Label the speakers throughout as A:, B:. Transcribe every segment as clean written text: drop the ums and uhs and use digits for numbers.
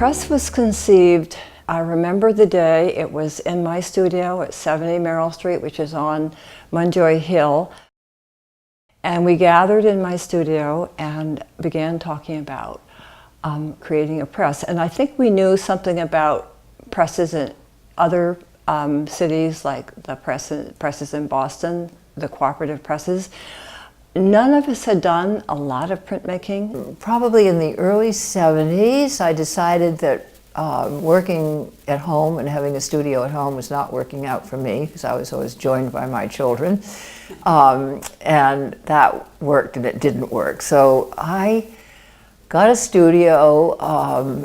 A: press was conceived, I remember the day, it was in my studio at 70 Merrill Street, which is on Munjoy Hill. And we gathered in my studio and began talking about creating a press. And I think we knew something about presses in other cities, like the presses in Boston, the cooperative presses. None of us had done a lot of printmaking.
B: Probably in the early 70s, I decided that working at home and having a studio at home was not working out for me, because I was always joined by my children. And that worked and it didn't work. So I got a studio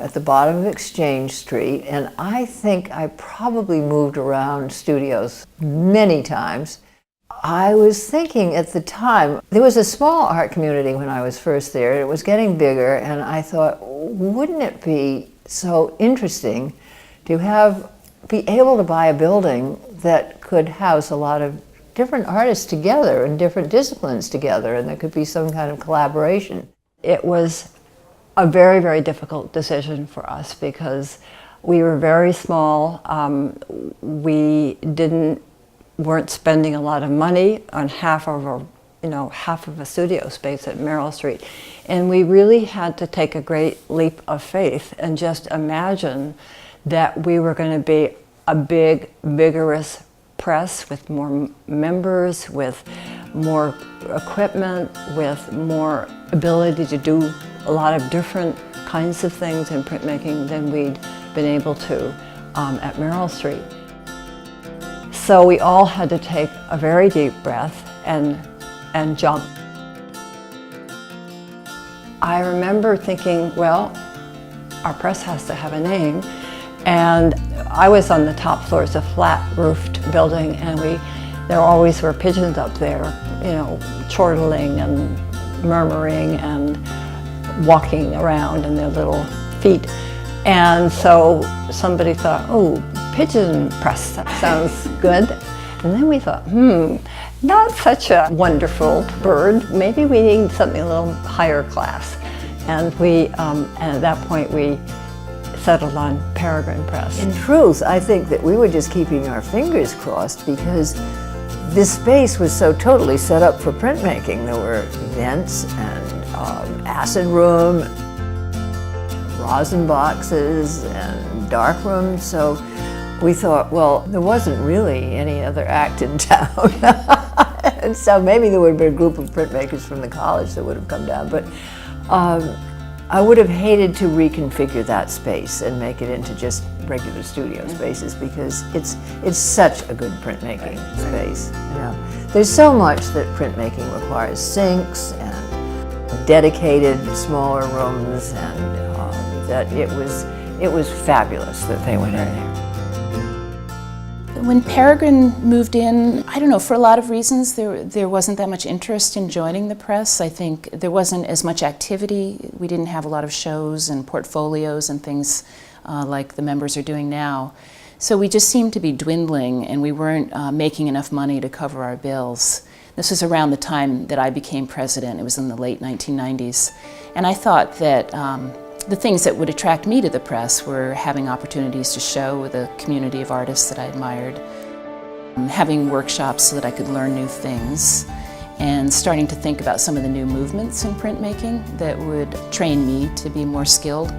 B: at the bottom of Exchange Street, and I think I probably moved around studios many times. I was thinking at the time, there was a small art community when I was first there. It was getting bigger, and I thought, wouldn't it be so interesting to be able to buy a building that could house a lot of different artists together and different disciplines together, and there could be some kind of collaboration.
A: It was a very, very difficult decision for us because we were very small. We weren't spending a lot of money on half of a studio space at Merrill Street. And we really had to take a great leap of faith and just imagine that we were going to be a big, vigorous press with more members, with more equipment, with more ability to do a lot of different kinds of things in printmaking than we'd been able to at Merrill Street. So we all had to take a very deep breath and jump. I remember thinking, well, our press has to have a name. And I was on the top floors of a flat-roofed building, and there always were pigeons up there, chortling and murmuring and walking around in their little feet. And so somebody thought, oh, pigeon press, that sounds good. And then we thought, not such a wonderful bird. Maybe we need something a little higher class. And at that point we settled on Peregrine Press.
B: In truth, I think that we were just keeping our fingers crossed because this space was so totally set up for printmaking. There were vents and acid room, rosin boxes and dark rooms. So we thought, well, there wasn't really any other act in town. And so maybe there would have been a group of printmakers from the college that would have come down. But I would have hated to reconfigure that space and make it into just regular studio spaces because it's such a good printmaking space. There's so much that printmaking requires: sinks and dedicated smaller rooms, and that it was fabulous that they went in there.
C: When Peregrine moved in, I don't know, for a lot of reasons, there wasn't that much interest in joining the press. I think there wasn't as much activity. We didn't have a lot of shows and portfolios and things like the members are doing now. So we just seemed to be dwindling, and we weren't making enough money to cover our bills. This was around the time that I became president. It was in the late 1990s. And I thought that the things that would attract me to the press were having opportunities to show with a community of artists that I admired, having workshops so that I could learn new things, and starting to think about some of the new movements in printmaking that would train me to be more skilled.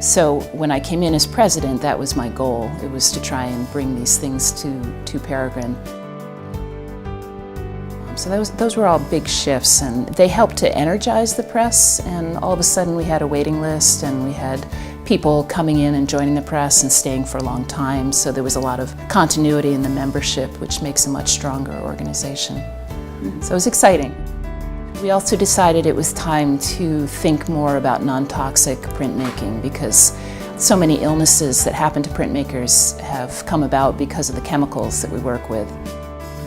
C: So when I came in as president, that was my goal. It was to try and bring these things to Peregrine. So those were all big shifts, and they helped to energize the press, and all of a sudden we had a waiting list, and we had people coming in and joining the press and staying for a long time, so there was a lot of continuity in the membership, which makes a much stronger organization. So it was exciting. We also decided it was time to think more about non-toxic printmaking, because so many illnesses that happen to printmakers have come about because of the chemicals that we work with.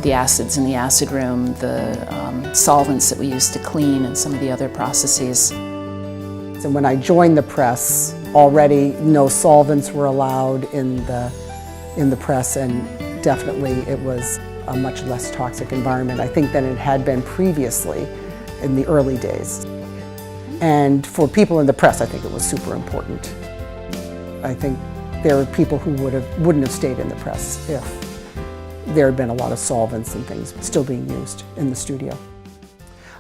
C: The acids in the acid room, the solvents that we use to clean, and some of the other processes.
D: So when I joined the press, already no solvents were allowed in the press, and definitely it was a much less toxic environment, I think, than it had been previously in the early days. And for people in the press, I think it was super important. I think there are people who wouldn't have stayed in the press if there had been a lot of solvents and things still being used in the studio.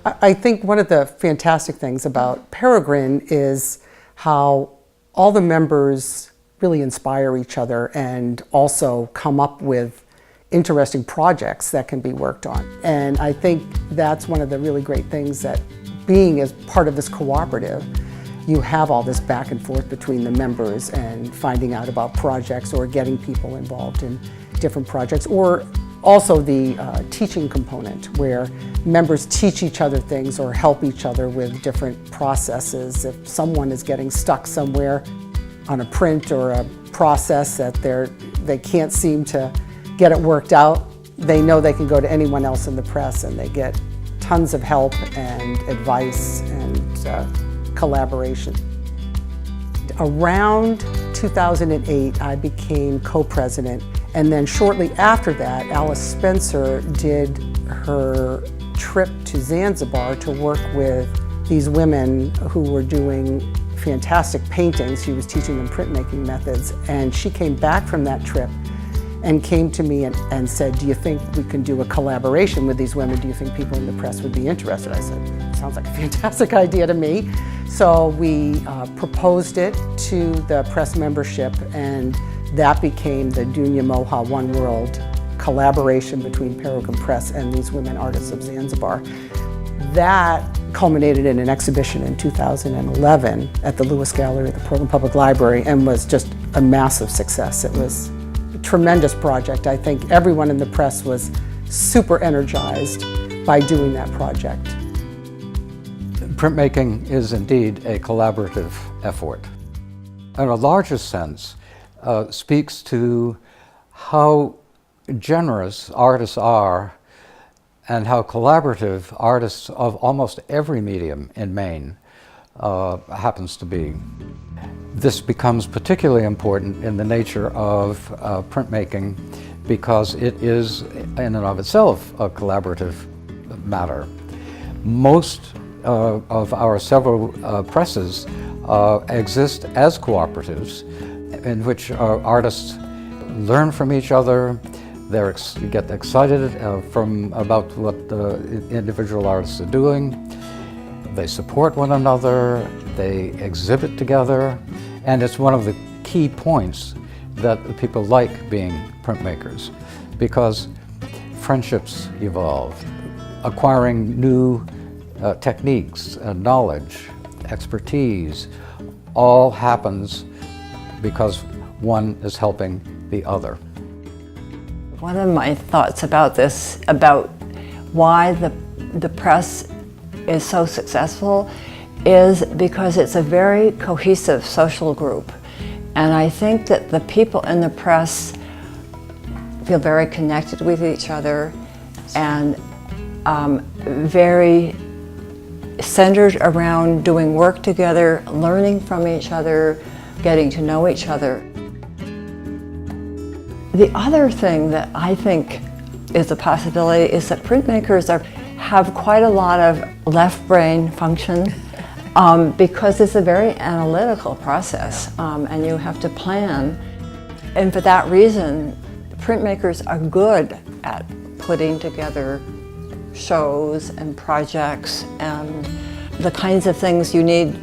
D: I think one of the fantastic things about Peregrine is how all the members really inspire each other and also come up with interesting projects that can be worked on. And I think that's one of the really great things, that being as part of this cooperative, you have all this back and forth between the members and finding out about projects or getting people involved in different projects, or also the teaching component where members teach each other things or help each other with different processes. If someone is getting stuck somewhere on a print or a process that they can't seem to get it worked out, they know they can go to anyone else in the press and they get tons of help and advice and collaboration. Around 2008, I became co-president, and then shortly after that, Alice Spencer did her trip to Zanzibar to work with these women who were doing fantastic paintings. She was teaching them printmaking methods, and she came back from that trip and came to me and said, do you think we can do a collaboration with these women? Do you think people in the press would be interested? I said, sounds like a fantastic idea to me. So we proposed it to the press membership, and that became the Dunya Moha One World collaboration between Peregrine Press and these women artists of Zanzibar. That culminated in an exhibition in 2011 at the Lewis Gallery at the Portland Public Library and was just a massive success. It was a tremendous project. I think everyone in the press was super energized by doing that project.
E: Printmaking is indeed a collaborative effort. In a larger sense, speaks to how generous artists are and how collaborative artists of almost every medium in Maine happens to be. This becomes particularly important in the nature of printmaking because it is in and of itself a collaborative matter. Most of our several presses exist as cooperatives in which artists learn from each other. They get excited about what the individual artists are doing. They support one another. They exhibit together. And it's one of the key points that people like being printmakers, because friendships evolve. Acquiring new techniques, knowledge, expertise, all happens because one is helping the other.
A: One of my thoughts about this, about why the press is so successful, is because it's a very cohesive social group. And I think that the people in the press feel very connected with each other and very centered around doing work together, learning from each other, getting to know each other. The other thing that I think is a possibility is that printmakers have quite a lot of left brain function because it's a very analytical process and you have to plan. And for that reason, printmakers are good at putting together shows and projects and the kinds of things you need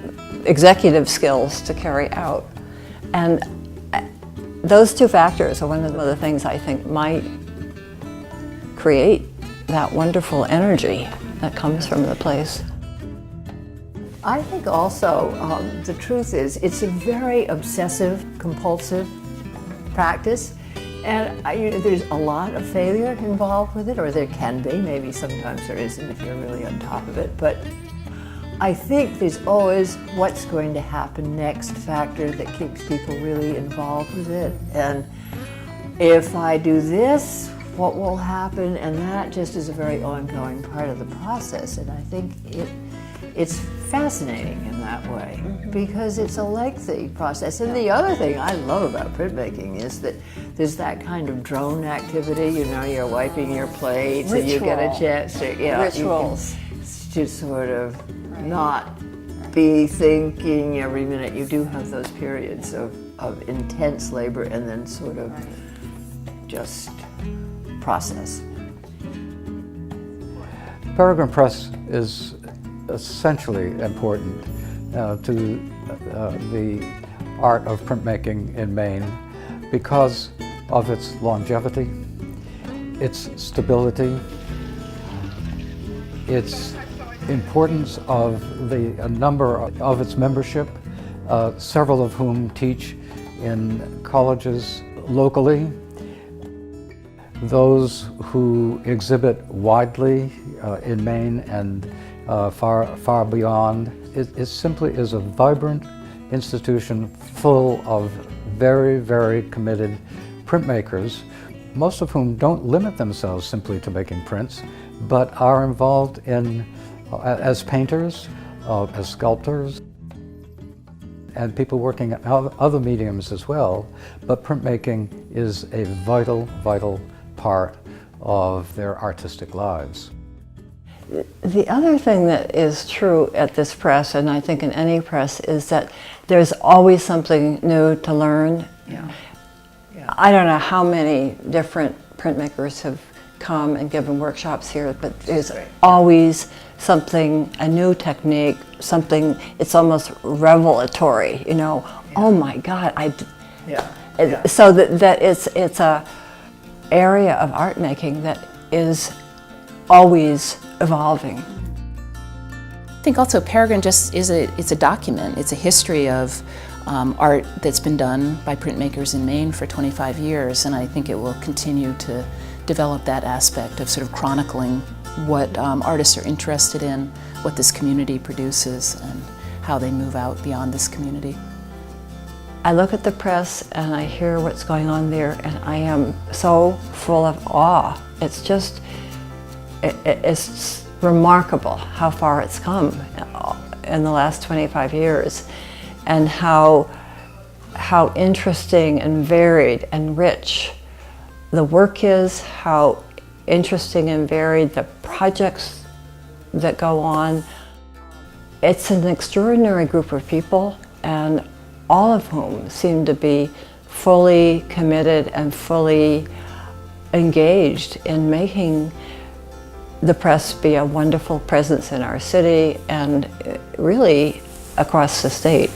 A: executive skills to carry out. And those two factors are one of the things I think might create that wonderful energy that comes from the place.
B: I think also the truth is it's a very obsessive, compulsive practice, and there's a lot of failure involved with it, or there can be. Maybe sometimes there isn't if you're really on top of it, but I think there's always what's going to happen next factor that keeps people really involved with it. And if I do this, what will happen? And that just is a very ongoing part of the process. And I think it's fascinating in that way because it's a lengthy process. And the other thing I love about printmaking is that there's that kind of drone activity. You know, you're wiping your plates and you get a chance to,
A: Rituals.
B: To sort of not be thinking every minute. You do have those periods of of intense labor and then sort of just process.
E: Peregrine Press is essentially important to the art of printmaking in Maine because of its longevity, its stability, its importance of the number of its membership, several of whom teach in colleges locally, those who exhibit widely in Maine and far beyond. It simply is a vibrant institution full of very, very committed printmakers, most of whom don't limit themselves simply to making prints, but are involved in as painters, as sculptors, and people working at other mediums as well. But printmaking is a vital, vital part of their artistic lives.
A: The other thing that is true at this press, and I think in any press, is that there's always something new to learn.
B: Yeah.
A: I don't know how many different printmakers have come and given workshops here, but there's always something, a new technique, something, it's almost revelatory, you know, oh my God, so that it's a area of art making that is always evolving.
C: I think also Peregrine just it's a document. It's a history of art that's been done by printmakers in Maine for 25 years, and I think it will continue to develop that aspect of sort of chronicling what artists are interested in, what this community produces, and how they move out beyond this community.
A: I look at the press and I hear what's going on there, and I am so full of awe. It's just, it's remarkable how far it's come in the last 25 years, and how interesting and varied and rich the work is, how interesting and varied the projects that go on. It's an extraordinary group of people, and all of whom seem to be fully committed and fully engaged in making the press be a wonderful presence in our city and really across the state.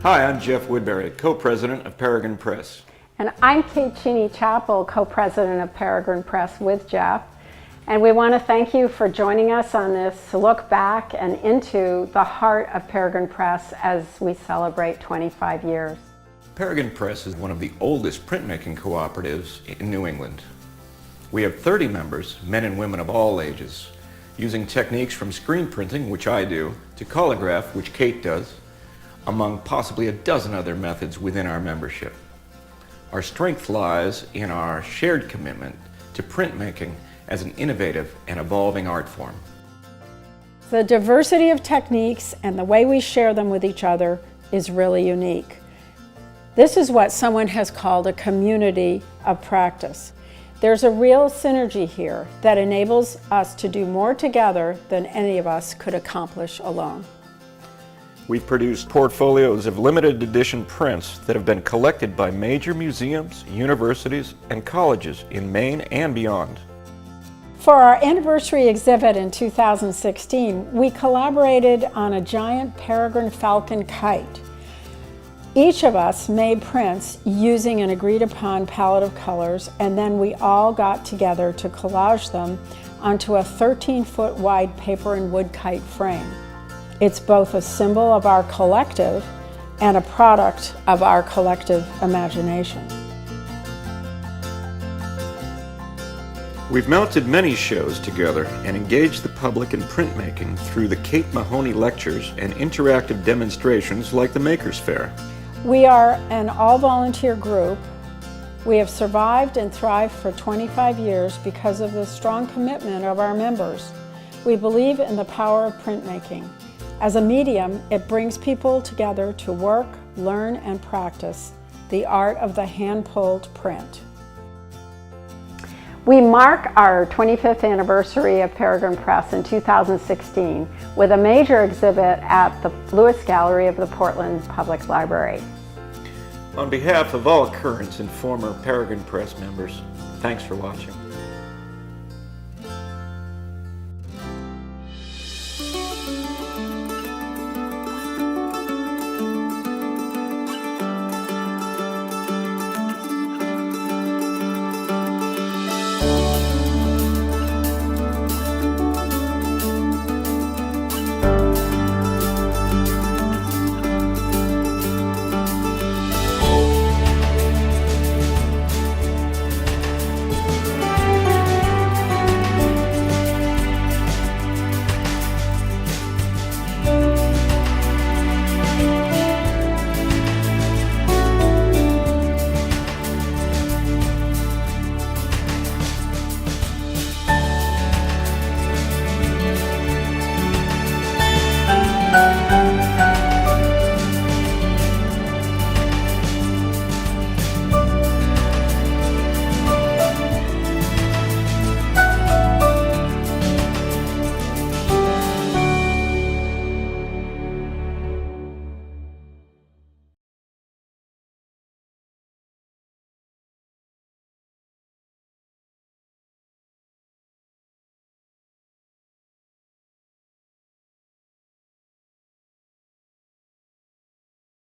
F: Hi, I'm Jeff Woodbury, co-president of Peregrine Press.
G: And I'm Kate Cheney-Chappell, co-president of Peregrine Press with Jeff. And we want to thank you for joining us on this look back and into the heart of Peregrine Press as we celebrate 25 years.
F: Peregrine Press is one of the oldest printmaking cooperatives in New England. We have 30 members, men and women of all ages, using techniques from screen printing, which I do, to collograph, which Kate does, among possibly a dozen other methods within our membership. Our strength lies in our shared commitment to printmaking as an innovative and evolving art form.
G: The diversity of techniques and the way we share them with each other is really unique. This is what someone has called a community of practice. There's a real synergy here that enables us to do more together than any of us could accomplish alone.
F: We've produced portfolios of limited edition prints that have been collected by major museums, universities, and colleges in Maine and beyond.
G: For our anniversary exhibit in 2016, we collaborated on a giant peregrine falcon kite. Each of us made prints using an agreed upon palette of colors, and then we all got together to collage them onto a 13-foot wide paper and wood kite frame. It's both a symbol of our collective and a product of our collective imagination.
F: We've mounted many shows together and engaged the public in printmaking through the Kate Mahoney lectures and interactive demonstrations like the Makers Fair.
G: We are an all-volunteer group. We have survived and thrived for 25 years because of the strong commitment of our members. We believe in the power of printmaking. As a medium, it brings people together to work, learn, and practice the art of the hand-pulled print. We mark our 25th anniversary of Peregrine Press in 2016 with a major exhibit at the Lewis Gallery of the Portland Public Library.
F: On behalf of all current and former Peregrine Press members, thanks for watching.